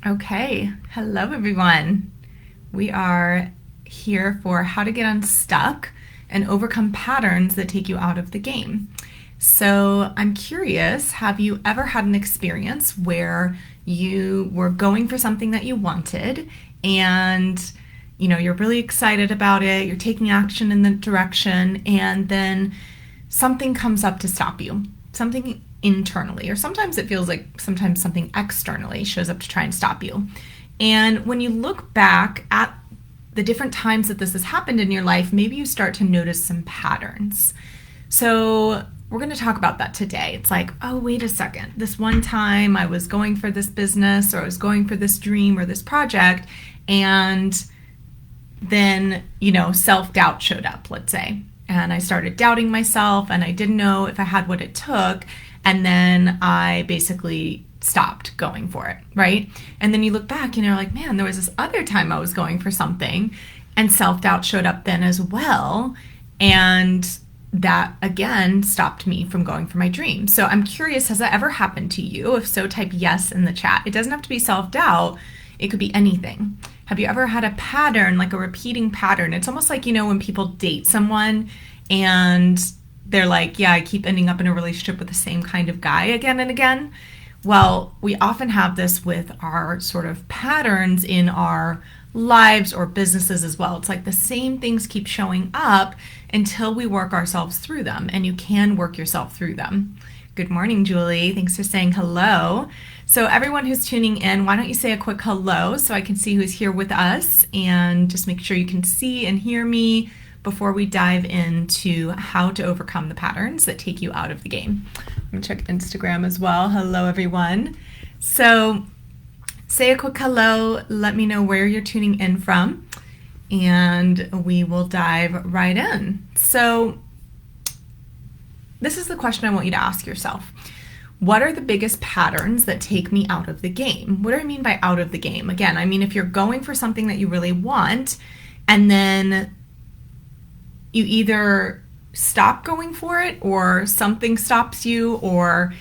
Okay, hello everyone. We are here for how to get unstuck and overcome patterns that take you out of the game. So I'm curious, have you ever had an experience where you were going for something that you wanted and you're really excited about it, you're taking action in the direction, and then something comes up to stop you? Something internally, or sometimes it feels like sometimes something externally shows up to try and stop you. And when you look back at the different times that this has happened in your life, maybe you start to notice some patterns. So we're going to talk about that today. It's like, oh, wait a second. This one time I was going for this business, or I was going for this dream or this project, and then, self-doubt showed up, let's say. And I started doubting myself, and I didn't know if I had what it took. And then I basically stopped going for it, right? And then you look back and you're like, man, there was this other time I was going for something, and self-doubt showed up then as well. And that again stopped me from going for my dream. So I'm curious, has that ever happened to you? If so, type yes in the chat. It doesn't have to be self-doubt. It could be anything. Have you ever had a pattern, like a repeating pattern? It's almost like, when people date someone and they're like, yeah, I keep ending up in a relationship with the same kind of guy again and again. Well, we often have this with our sort of patterns in our lives or businesses as well. It's like the same things keep showing up until we work ourselves through them, and you can work yourself through them. Good morning, Julie. Thanks for saying hello. So everyone who's tuning in, why don't you say a quick hello so I can see who's here with us, and just make sure you can see and hear me before we dive into how to overcome the patterns that take you out of the game. I'm gonna check Instagram as well. Hello, everyone. So say a quick hello. Let me know where you're tuning in from, and we will dive right in. So this is the question I want you to ask yourself. What are the biggest patterns that take me out of the game? What do I mean by out of the game? Again, I mean if you're going for something that you really want, and then you either stop going for it, or something stops you, or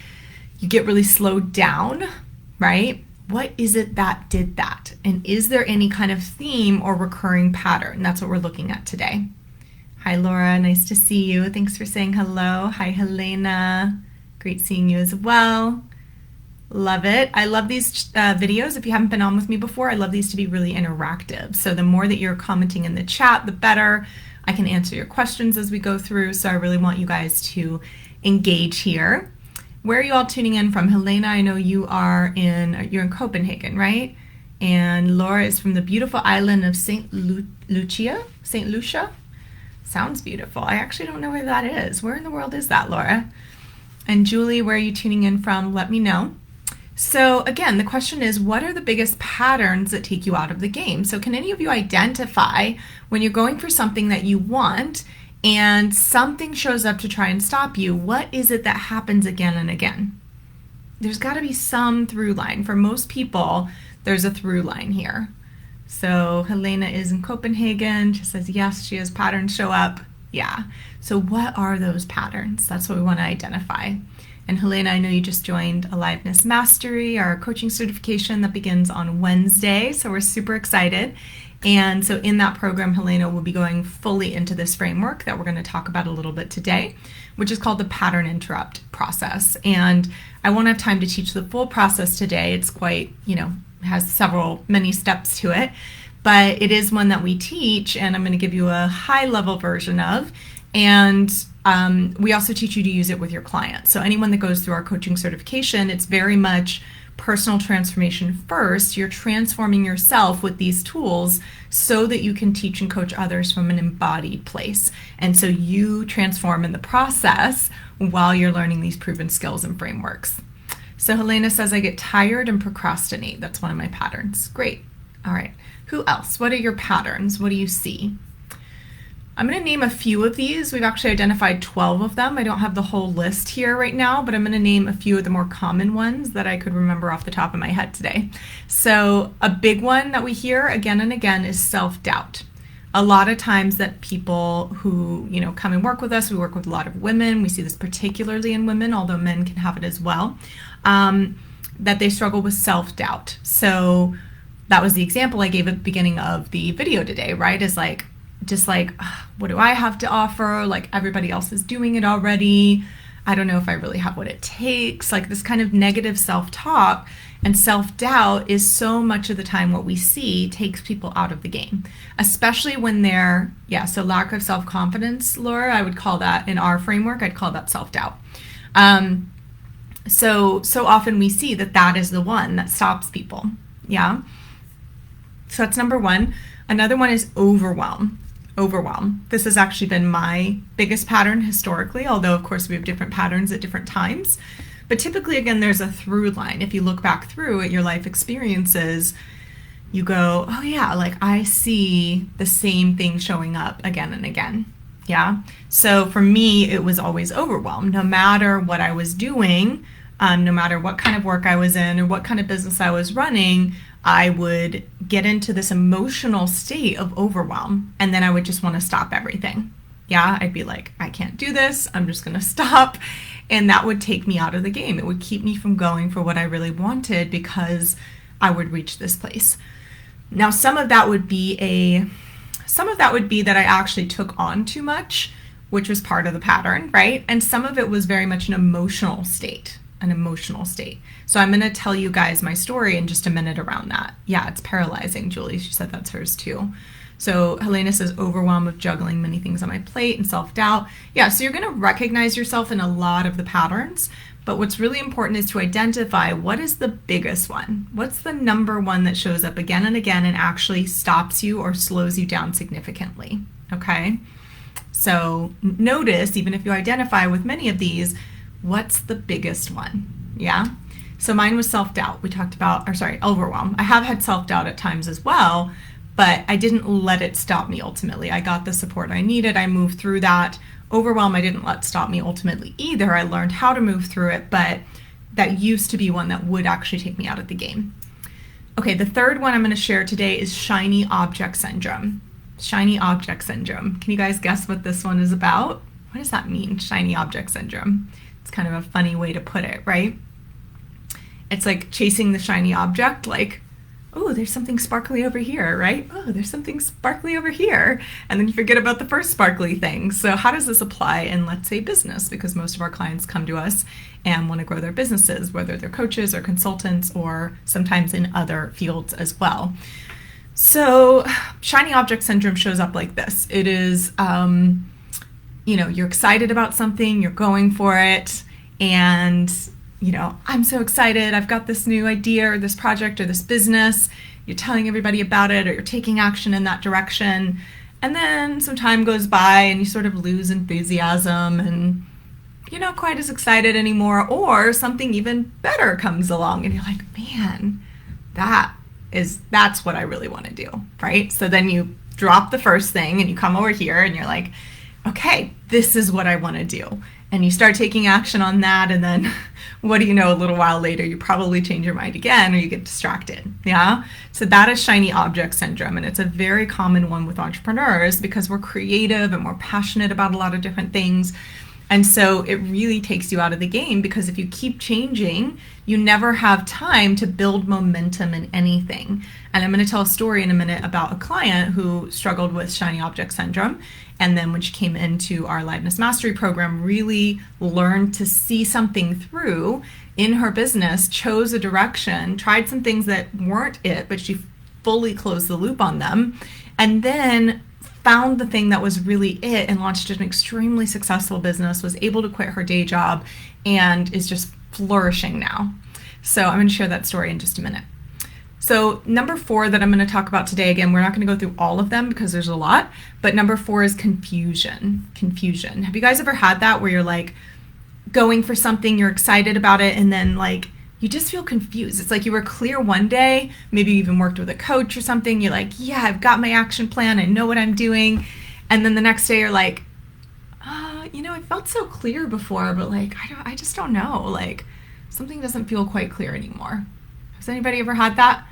you get really slowed down, right? What is it that did that? And is there any kind of theme or recurring pattern? That's what we're looking at today. Hi, Laura. Nice to see you. Thanks for saying hello. Hi, Helena. Great seeing you as well. Love it. I love these videos. If you haven't been on with me before, I love these to be really interactive. So the more that you're commenting in the chat, the better. I can answer your questions as we go through. So I really want you guys to engage here. Where are you all tuning in from? Helena, I know you're in Copenhagen, right? And Laura is from the beautiful island of St. Lucia? St. Lucia? Sounds beautiful. I actually don't know where that is. Where in the world is that, Laura? And Julie, where are you tuning in from? Let me know. So again, the question is, what are the biggest patterns that take you out of the game? So can any of you identify when you're going for something that you want and something shows up to try and stop you? What is it that happens again and again? There's got to be some through line. For most people, there's a through line here. So Helena is in Copenhagen. She says, yes, she has patterns show up. Yeah. So what are those patterns? That's what we want to identify. And Helena, I know you just joined Aliveness Mastery, our coaching certification that begins on Wednesday. So we're super excited. And so in that program, Helena will be going fully into this framework that we're going to talk about a little bit today, which is called the pattern interrupt process. And I won't have time to teach the full process today. It's quite, has many steps to it, but it is one that we teach, and I'm going to give you a high level version of. And we also teach you to use it with your clients. So anyone that goes through our coaching certification, it's very much personal transformation first. You're transforming yourself with these tools so that you can teach and coach others from an embodied place. And so you transform in the process while you're learning these proven skills and frameworks. So Helena says, I get tired and procrastinate. That's one of my patterns. Great. All right. Who else? What are your patterns? What do you see? I'm going to name a few of these. We've actually identified 12 of them. I don't have the whole list here right now, but I'm going to name a few of the more common ones that I could remember off the top of my head today. So a big one that we hear again and again is self-doubt. A lot of times that people who, come and work with us, we work with a lot of women. We see this particularly in women, although men can have it as well. that they struggle with self-doubt. So that was the example I gave at the beginning of the video today, right? Is like, just like, what do I have to offer? Like everybody else is doing it already. I don't know if I really have what it takes. Like this kind of negative self-talk and self-doubt is so much of the time what we see takes people out of the game, especially when they're, so lack of self-confidence, Laura, I would call that in our framework, I'd call that self-doubt. So often we see that is the one that stops people. Yeah. So that's number one. Another one is overwhelm. This has actually been my biggest pattern historically, although of course we have different patterns at different times. But typically, again, there's a through line. If you look back through at your life experiences, you go, oh yeah, like I see the same thing showing up again and again. Yeah. So for me, it was always overwhelmed. No matter what I was doing, no matter what kind of work I was in or what kind of business I was running, I would get into this emotional state of overwhelm, and then I would just want to stop everything. Yeah, I'd be like, I can't do this. I'm just going to stop. And that would take me out of the game. It would keep me from going for what I really wanted because I would reach this place. Now, some of that would be that I actually took on too much, which was part of the pattern, right? And some of it was very much an emotional state. So I'm going to tell you guys my story in just a minute around that. Yeah, it's paralyzing. Julie, she said that's hers too. So Helena says overwhelm of juggling many things on my plate and self-doubt. Yeah, so you're going to recognize yourself in a lot of the patterns, but what's really important is to identify what is the biggest one. What's the number one that shows up again and again and actually stops you or slows you down significantly, okay? So notice, even if you identify with many of these, what's the biggest one? Yeah. So mine was self-doubt. We talked about, overwhelm. I have had self-doubt at times as well, but I didn't let it stop me ultimately. I got the support I needed. I moved through that. Overwhelm, I didn't let stop me ultimately either. I learned how to move through it, but that used to be one that would actually take me out of the game. Okay, the third one I'm going to share today is shiny object syndrome. Shiny object syndrome. Can you guys guess what this one is about? What does that mean, shiny object syndrome? It's kind of a funny way to put it, right? It's like chasing the shiny object, like, oh, there's something sparkly over here, right? Oh, there's something sparkly over here. And then you forget about the first sparkly thing. So how does this apply in, let's say, business? Because most of our clients come to us and want to grow their businesses, whether they're coaches or consultants or sometimes in other fields as well. So shiny object syndrome shows up like this. It is, you're excited about something, you're going for it, and I'm so excited, I've got this new idea or this project or this business. You're telling everybody about it or you're taking action in that direction. And then some time goes by and you sort of lose enthusiasm and you're not quite as excited anymore, or something even better comes along and you're like, man, that's what I really want to do, right? So then you drop the first thing and you come over here and you're like, okay, this is what I want to do. And you start taking action on that, and then what do you know, a little while later, you probably change your mind again or you get distracted, yeah? So that is shiny object syndrome, and it's a very common one with entrepreneurs because we're creative and we're passionate about a lot of different things. And so it really takes you out of the game because if you keep changing, you never have time to build momentum in anything. And I'm going to tell a story in a minute about a client who struggled with shiny object syndrome. And then when she came into our Liveness Mastery program, really learned to see something through in her business, chose a direction, tried some things that weren't it, but she fully closed the loop on them, and then found the thing that was really it and launched an extremely successful business, was able to quit her day job, and is just flourishing now. So I'm going to share that story in just a minute. So number 4 that I'm going to talk about today, again, we're not going to go through all of them because there's a lot, but number 4 is confusion. Confusion. Have you guys ever had that where you're like going for something, you're excited about it, and then like you just feel confused? It's like you were clear one day, maybe you even worked with a coach or something, you're like, yeah, I've got my action plan, I know what I'm doing, and then the next day you're like, I felt so clear before, but like I just don't know, like something doesn't feel quite clear anymore. Has anybody ever had that?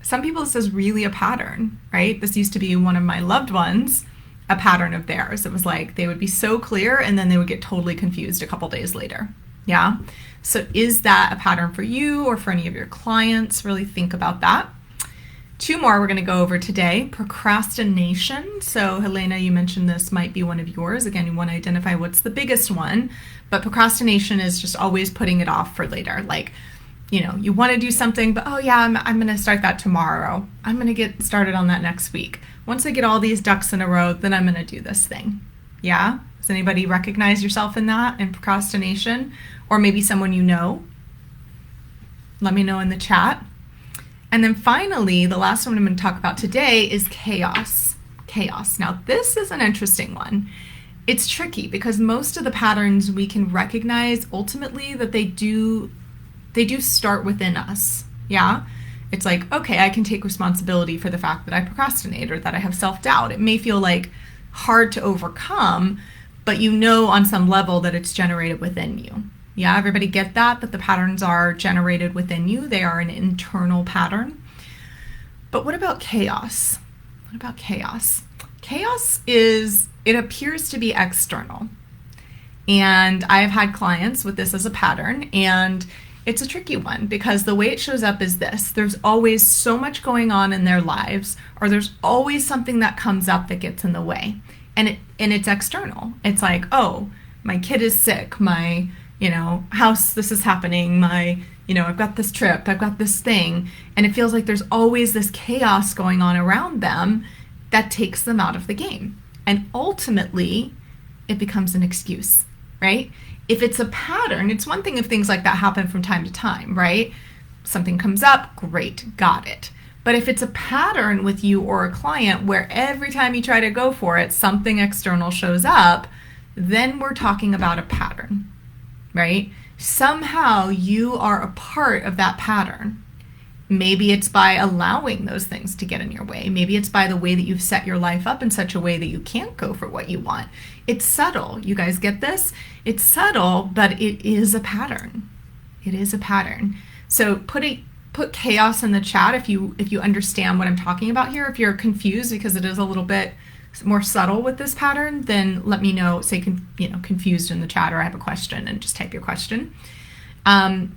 Some people, this is really a pattern, right? This used to be one of my loved ones, a pattern of theirs. It was like they would be so clear and then they would get totally confused a couple days later. Yeah. So is that a pattern for you or for any of your clients? Really think about that. Two more we're going to go over today. Procrastination. So Helena, you mentioned this might be one of yours. Again, you want to identify what's the biggest one, but procrastination is just always putting it off for later. Like, you want to do something, but oh yeah, I'm going to start that tomorrow. I'm going to get started on that next week. Once I get all these ducks in a row, then I'm going to do this thing. Yeah? Does anybody recognize yourself in that, in procrastination? Or maybe someone you know? Let me know in the chat. And then finally, the last one I'm going to talk about today is chaos. Chaos. Now, this is an interesting one. It's tricky because most of the patterns we can recognize ultimately that they do start within us. Yeah? It's like, okay, I can take responsibility for the fact that I procrastinate or that I have self-doubt. It may feel like hard to overcome, but on some level that it's generated within you. Yeah, everybody get that the patterns are generated within you. They are an internal pattern. But what about chaos? What about chaos? Chaos it appears to be external. And I've had clients with this as a pattern, and it's a tricky one because the way it shows up is this. There's always so much going on in their lives, or there's always something that comes up that gets in the way. And it's external. It's like, oh, my kid is sick, my house, this is happening, I've got this trip, I've got this thing, and it feels like there's always this chaos going on around them that takes them out of the game. And ultimately, it becomes an excuse, right? If it's a pattern, it's one thing if things like that happen from time to time, right? Something comes up, great, got it. But if it's a pattern with you or a client where every time you try to go for it, something external shows up, then we're talking about a pattern. Right? Somehow you are a part of that pattern. Maybe it's by allowing those things to get in your way. Maybe it's by the way that you've set your life up in such a way that you can't go for what you want. It's subtle. You guys get this? It's subtle, but it is a pattern. It is a pattern. So put chaos in the chat if you understand what I'm talking about here. If you're confused because it is a little bit more subtle with this pattern, then let me know. Say confused in the chat, or I have a question, and just type your question.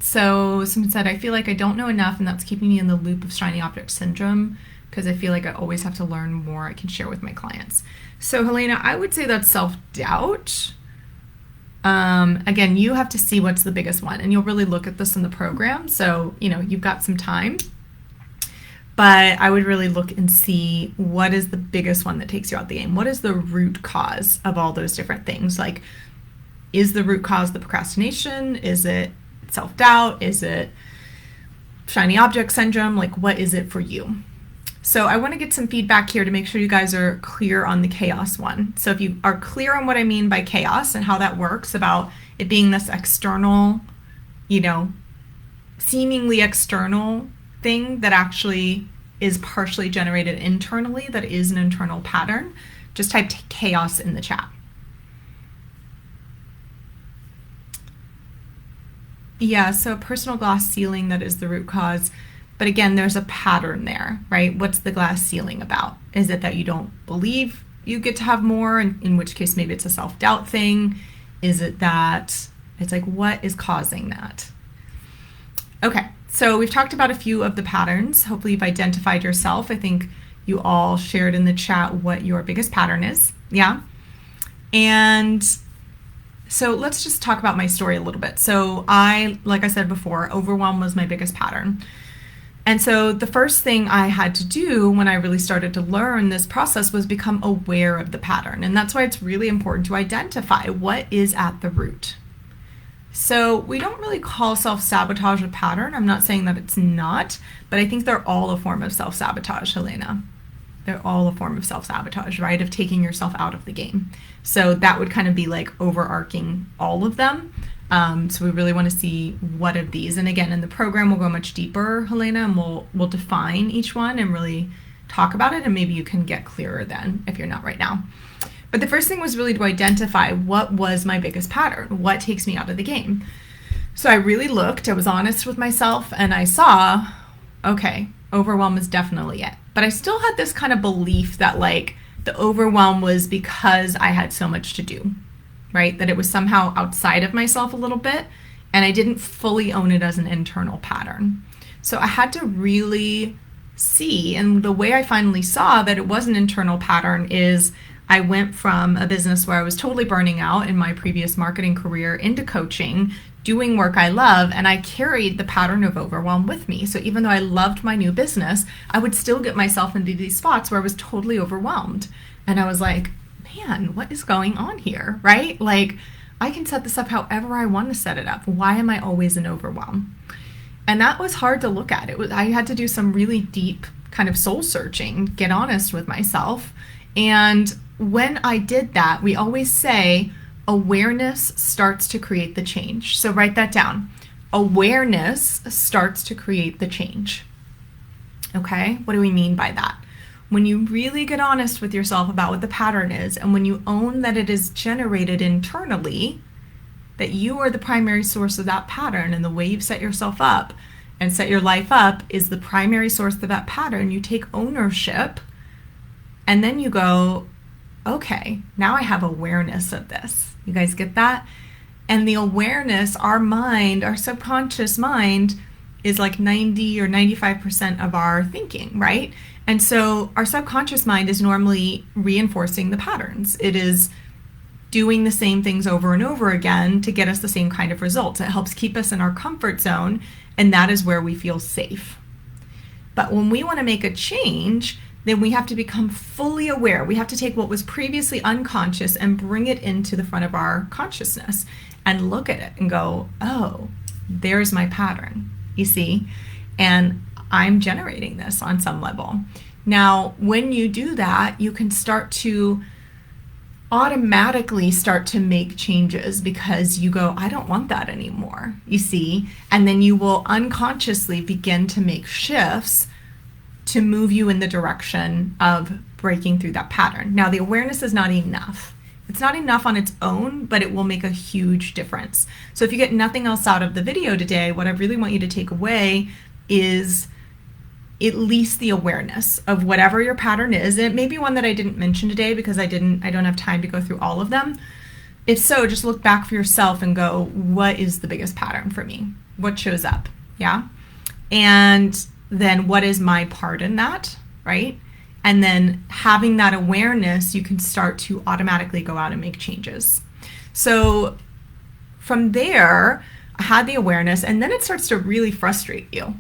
So someone said, I feel like I don't know enough, and that's keeping me in the loop of shiny object syndrome because I feel like I always have to learn more I can share with my clients. So Helena, I would say that's self-doubt. Again, you have to see what's the biggest one, and you'll really look at this in the program. So, you've got some time. But I would really look and see what is the biggest one that takes you out of the game. What is the root cause of all those different things? Like, is the root cause the procrastination? Is it self-doubt? Is it shiny object syndrome? Like, what is it for you? So I want to get some feedback here to make sure you guys are clear on the chaos one. So if you are clear on what I mean by chaos and how that works, about it being this external, seemingly external thing that actually is partially generated internally, that is an internal pattern, just type chaos in the chat. Yeah, so personal glass ceiling, that is the root cause. But again, there's a pattern there, right? What's the glass ceiling about? Is it that you don't believe you get to have more, in which case maybe it's a self-doubt thing? Is it that it's like, what is causing that? Okay. So we've talked about a few of the patterns. Hopefully you've identified yourself. I think you all shared in the chat what your biggest pattern is. Yeah. And so let's just talk about my story a little bit. So like I said before, overwhelm was my biggest pattern. And so the first thing I had to do when I really started to learn this process was become aware of the pattern. And that's why it's really important to identify what is at the root. So we don't really call self-sabotage a pattern. I'm not saying that it's not, but I think they're all a form of self-sabotage, Helena. They're all a form of self-sabotage, right? Of taking yourself out of the game. So that would kind of be like overarching all of them. So we really want to see what of these. And again, in the program, we'll go much deeper, Helena, and we'll define each one and really talk about it. And maybe you can get clearer then if you're not right now. But the first thing was really to identify what was my biggest pattern, what takes me out of the game. So I really looked, I was honest with myself, and I saw, okay, overwhelm is definitely it. But I still had this kind of belief that like the overwhelm was because I had so much to do, right? That it was somehow outside of myself a little bit and I didn't fully own it as an internal pattern. So I had to really see, and the way I finally saw that it was an internal pattern is I went from a business where I was totally burning out in my previous marketing career into coaching, doing work I love, and I carried the pattern of overwhelm with me. So even though I loved my new business, I would still get myself into these spots where I was totally overwhelmed. And I was like, man, what is going on here, right? Like, I can set this up however I want to set it up. Why am I always in overwhelm? And that was hard to look at. I had to do some really deep kind of soul searching, get honest with myself. And when I did that, we always say awareness starts to create the change. So write that down. Awareness starts to create the change. Okay, what do we mean by that? When you really get honest with yourself about what the pattern is, and when you own that it is generated internally, that you are the primary source of that pattern, and the way you've set yourself up and set your life up is the primary source of that pattern, you take ownership, and then you go, okay, now I have awareness of this. You guys get that? And the awareness, our mind, our subconscious mind, is like 90 or 95% of our thinking, right? And so our subconscious mind is normally reinforcing the patterns. It is doing the same things over and over again to get us the same kind of results. It helps keep us in our comfort zone, and that is where we feel safe. But when we want to make a change, then we have to become fully aware. We have to take what was previously unconscious and bring it into the front of our consciousness and look at it and go, oh, there's my pattern, you see? And I'm generating this on some level. Now, when you do that, you can start to automatically start to make changes because you go, I don't want that anymore, you see? And then you will unconsciously begin to make shifts to move you in the direction of breaking through that pattern. Now, the awareness is not enough. It's not enough on its own, but it will make a huge difference. So if you get nothing else out of the video today, what I really want you to take away is at least the awareness of whatever your pattern is. And it may be one that I didn't mention today because I don't have time to go through all of them. If so, just look back for yourself and go, what is the biggest pattern for me? What shows up? Yeah. And then what is my part in that, right? And then having that awareness, you can start to automatically go out and make changes. So from there, I had the awareness, and then it starts to really frustrate you.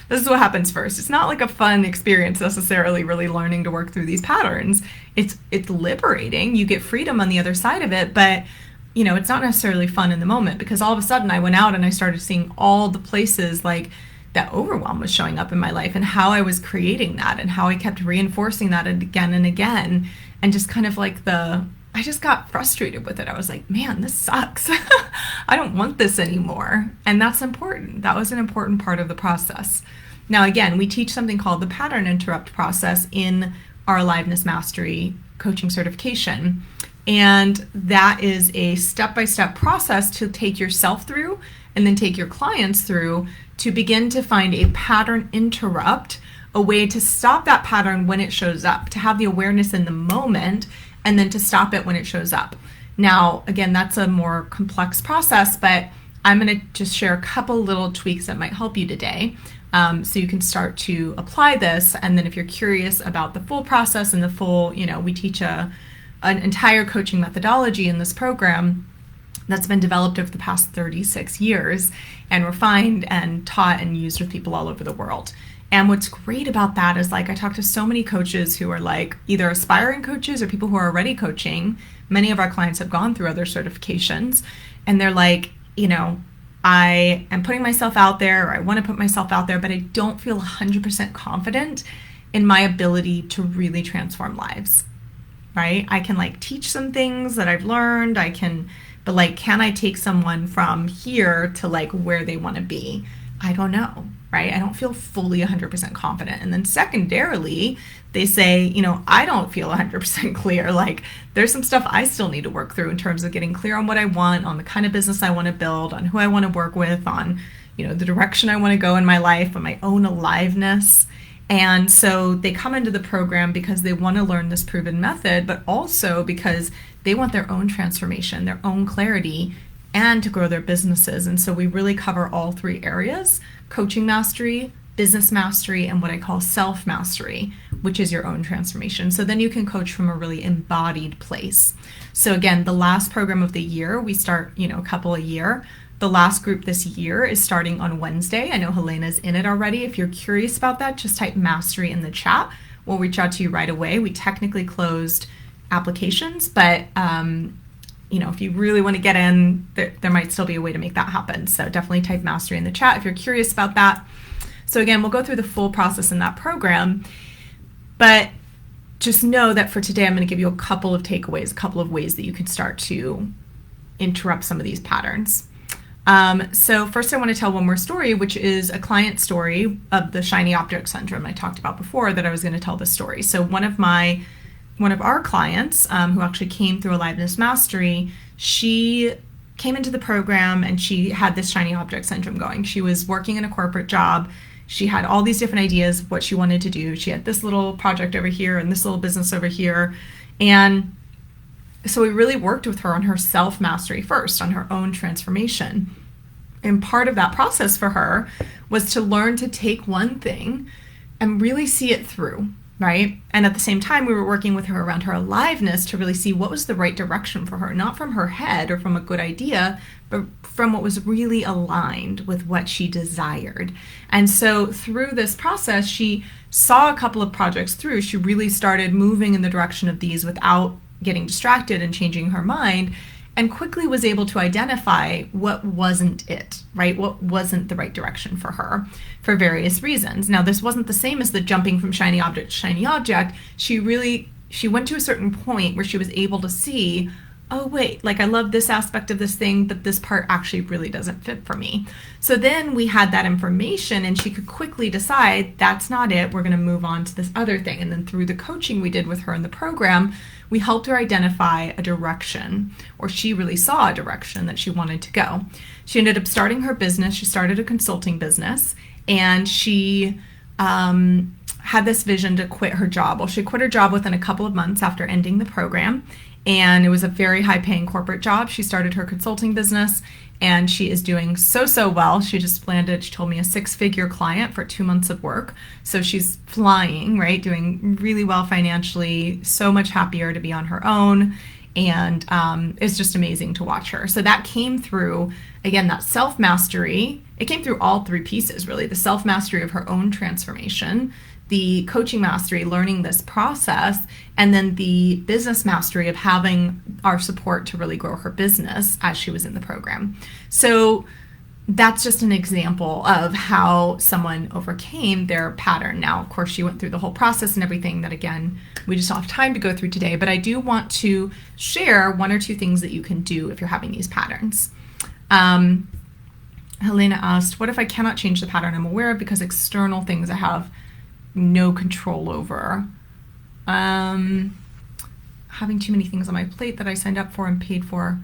This is what happens first. It's not like a fun experience necessarily, really learning to work through these patterns. It's liberating. You get freedom on the other side of it, but it's not necessarily fun in the moment, because all of a sudden I went out and I started seeing all the places like that overwhelm was showing up in my life, and how I was creating that, and how I kept reinforcing that again and again, and just kind of like I just got frustrated with it. I was like, man, this sucks. I don't want this anymore. And that's important. That was an important part of the process. Now, again, we teach something called the pattern interrupt process in our Aliveness Mastery coaching certification. And that is a step-by-step process to take yourself through and then take your clients through to begin to find a pattern interrupt, a way to stop that pattern when it shows up, to have the awareness in the moment, and then to stop it when it shows up. Now, again, that's a more complex process, but I'm going to just share a couple little tweaks that might help you today, so you can start to apply this. And then if you're curious about the full process and the full, we teach an entire coaching methodology in this program that's been developed over the past 36 years and refined and taught and used with people all over the world. And what's great about that is, like, I talk to so many coaches who are like either aspiring coaches or people who are already coaching. Many of our clients have gone through other certifications, and they're like, I am putting myself out there, or I want to put myself out there, but I don't feel 100% confident in my ability to really transform lives, right? I can teach some things that I've learned, but can I take someone from here to where they want to be? I don't know, right? I don't feel fully 100% confident. And then secondarily, they say, I don't feel 100% clear. There's some stuff I still need to work through in terms of getting clear on what I want, on the kind of business I want to build, on who I want to work with, on, the direction I want to go in my life, on my own aliveness. And so they come into the program because they want to learn this proven method, but also because they want their own transformation, their own clarity and to grow their businesses. And so we really cover all three areas: coaching mastery, business mastery, and what I call self mastery, which is your own transformation. So then you can coach from a really embodied place. So again, the last program of the year, we start, a couple a year. The last group this year is starting on Wednesday. I know Helena's in it already. If you're curious about that, just type mastery in the chat. We'll reach out to you right away. We technically closed applications, but if you really want to get in, there might still be a way to make that happen. So definitely type mastery in the chat if you're curious about that. So again, we'll go through the full process in that program, but just know that for today, I'm going to give you a couple of takeaways, a couple of ways that you can start to interrupt some of these patterns. So first I want to tell one more story, which is a client story of the shiny object syndrome I talked about before, that I was going to tell this story. So one of our clients, who actually came through Aliveness Mastery, she came into the program and she had this shiny object syndrome going. She was working in a corporate job. She had all these different ideas of what she wanted to do. She had this little project over here and this little business over here. And so we really worked with her on her self-mastery first, on her own transformation. And part of that process for her was to learn to take one thing and really see it through, right? And at the same time, we were working with her around her aliveness to really see what was the right direction for her, not from her head or from a good idea, but from what was really aligned with what she desired. And so through this process, she saw a couple of projects through. She really started moving in the direction of these without getting distracted and changing her mind, and quickly was able to identify what wasn't it, right? What wasn't the right direction for her for various reasons. Now, this wasn't the same as the jumping from shiny object to shiny object. She went to a certain point where she was able to see, oh, wait, I love this aspect of this thing, but this part actually really doesn't fit for me. So then we had that information and she could quickly decide that's not it. We're going to move on to this other thing. And then through the coaching we did with her in the program, we helped her identify a direction, or she really saw a direction that she wanted to go. She ended up starting her business. She started a consulting business, and she had this vision to quit her job. Well, she quit her job within a couple of months after ending the program, and it was a very high-paying corporate job. She started her consulting business, and she is doing so well. She just landed, she told me, a 6-figure client for 2 months of work. So she's flying, right? Doing really well financially, so much happier to be on her own. And it's just amazing to watch her. So that came through, again, that self-mastery. It came through all three pieces, really. The self-mastery of her own transformation, the coaching mastery, learning this process, and then the business mastery of having our support to really grow her business as she was in the program. So that's just an example of how someone overcame their pattern. Now, of course, she went through the whole process and everything that, again, we just don't have time to go through today, but I do want to share one or two things that you can do if you're having these patterns. Helena asked, what if I cannot change the pattern I'm aware of because external things I have no control over? Having too many things on my plate that I signed up for and paid for.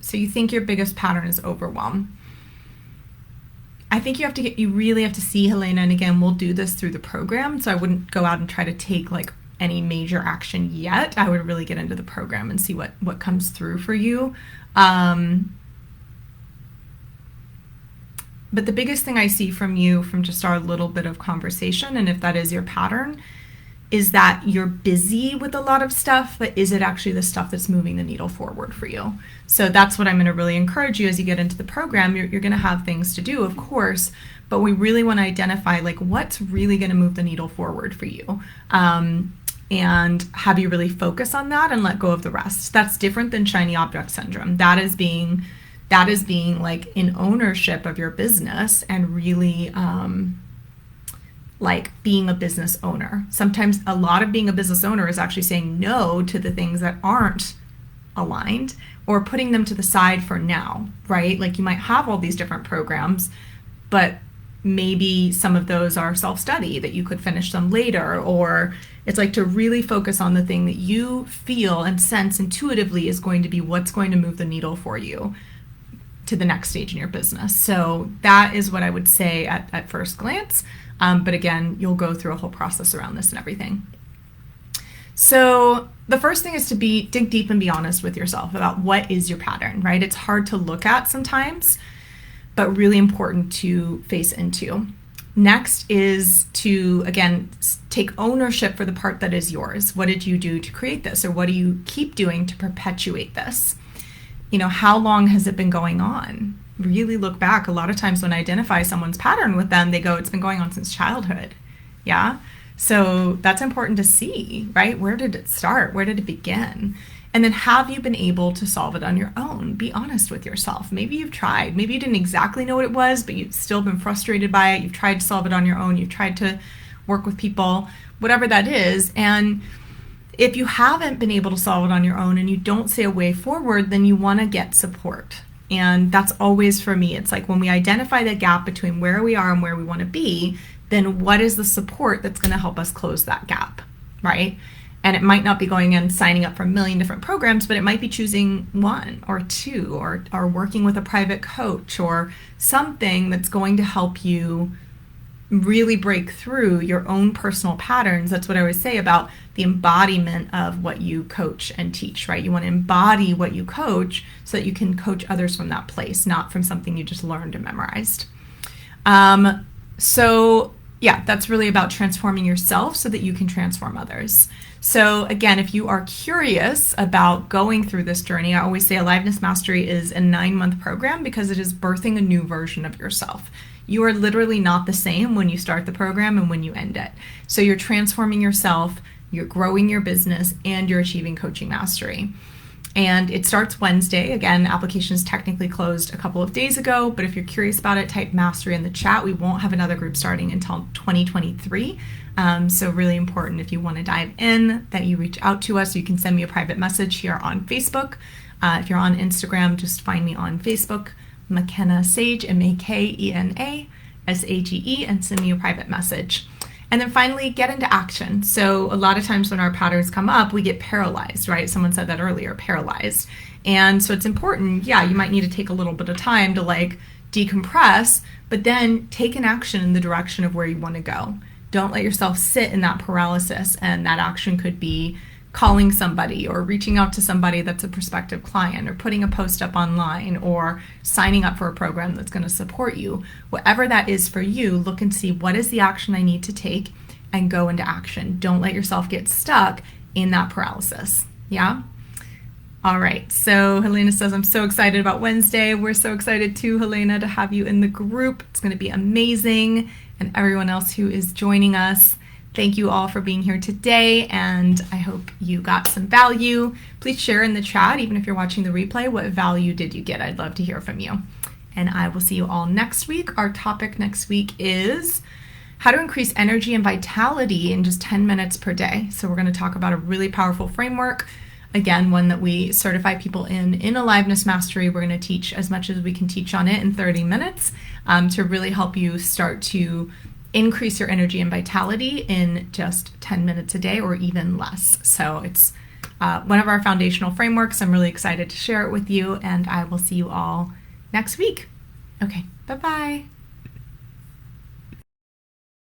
So you think your biggest pattern is overwhelm. I think you really have to see, Helena, and again, we'll do this through the program, so I wouldn't go out and try to take any major action yet. I would really get into the program and see what comes through for you. But the biggest thing I see from you from just our little bit of conversation, and if that is your pattern, is that you're busy with a lot of stuff, but is it actually the stuff that's moving the needle forward for you? So that's what I'm going to really encourage you as you get into the program. You're going to have things to do, of course, but we really want to identify what's really going to move the needle forward for you. And have you really focus on that and let go of the rest. That's different than shiny object syndrome. That is being in ownership of your business and really being a business owner. Sometimes a lot of being a business owner is actually saying no to the things that aren't aligned or putting them to the side for now, right? You might have all these different programs, but maybe some of those are self-study that you could finish them later, or it's to really focus on the thing that you feel and sense intuitively is going to be what's going to move the needle for you to the next stage in your business. So that is what I would say at first glance. But again, you'll go through a whole process around this and everything. So the first thing is to dig deep and be honest with yourself about what is your pattern, right? It's hard to look at sometimes, but really important to face into. Next is to, again, take ownership for the part that is yours. What did you do to create this? Or what do you keep doing to perpetuate this? How long has it been going on? Really look back. A lot of times when I identify someone's pattern with them, they go, it's been going on since childhood. Yeah? So that's important to see, right? Where did it start? Where did it begin? And then have you been able to solve it on your own? Be honest with yourself. Maybe you've tried. Maybe you didn't exactly know what it was, but you've still been frustrated by it. You've tried to solve it on your own. You've tried to work with people, whatever that is. And if you haven't been able to solve it on your own and you don't see a way forward, then you want to get support. And that's always for me. It's like when we identify the gap between where we are and where we want to be, then what is the support that's going to help us close that gap, right? And it might not be going and signing up for a million different programs, but it might be choosing one or two or working with a private coach or something that's going to help you really break through your own personal patterns. That's what I always say about the embodiment of what you coach and teach, right? You want to embody what you coach so that you can coach others from that place, not from something you just learned and memorized. So yeah, that's really about transforming yourself so that you can transform others. So again, if you are curious about going through this journey, I always say Aliveness Mastery is a 9-month program because it is birthing a new version of yourself. You are literally not the same when you start the program and when you end it. So you're transforming yourself, you're growing your business, and you're achieving coaching mastery. And it starts Wednesday. Again, applications technically closed a couple of days ago, but if you're curious about it, type mastery in the chat. We won't have another group starting until 2023. So really important if you want to dive in that you reach out to us. You can send me a private message here on Facebook. If you're on Instagram, just find me on Facebook, McKenna Sage, MakenaSage, and send me a private message. And then finally, get into action. So a lot of times when our patterns come up, we get paralyzed, right? Someone said that earlier, paralyzed. And so it's important, yeah, you might need to take a little bit of time to like decompress, but then take an action in the direction of where you want to go. Don't let yourself sit in that paralysis, and that action could be calling somebody or reaching out to somebody that's a prospective client or putting a post up online or signing up for a program that's going to support you. Whatever that is for you, look and see what is the action I need to take and go into action. Don't let yourself get stuck in that paralysis. Yeah? All right. So Helena says, I'm so excited about Wednesday. We're so excited too, Helena, to have you in the group. It's going to be amazing. And everyone else who is joining us, thank you all for being here today, and I hope you got some value. Please share in the chat, even if you're watching the replay, what value did you get? I'd love to hear from you. And I will see you all next week. Our topic next week is how to increase energy and vitality in just 10 minutes per day. So we're going to talk about a really powerful framework. Again, one that we certify people in Aliveness Mastery. We're going to teach as much as we can teach on it in 30 minutes to really help you start to increase your energy and vitality in just 10 minutes a day or even less. So it's one of our foundational frameworks. I'm really excited to share it with you, and I will see you all next week. Okay, bye-bye.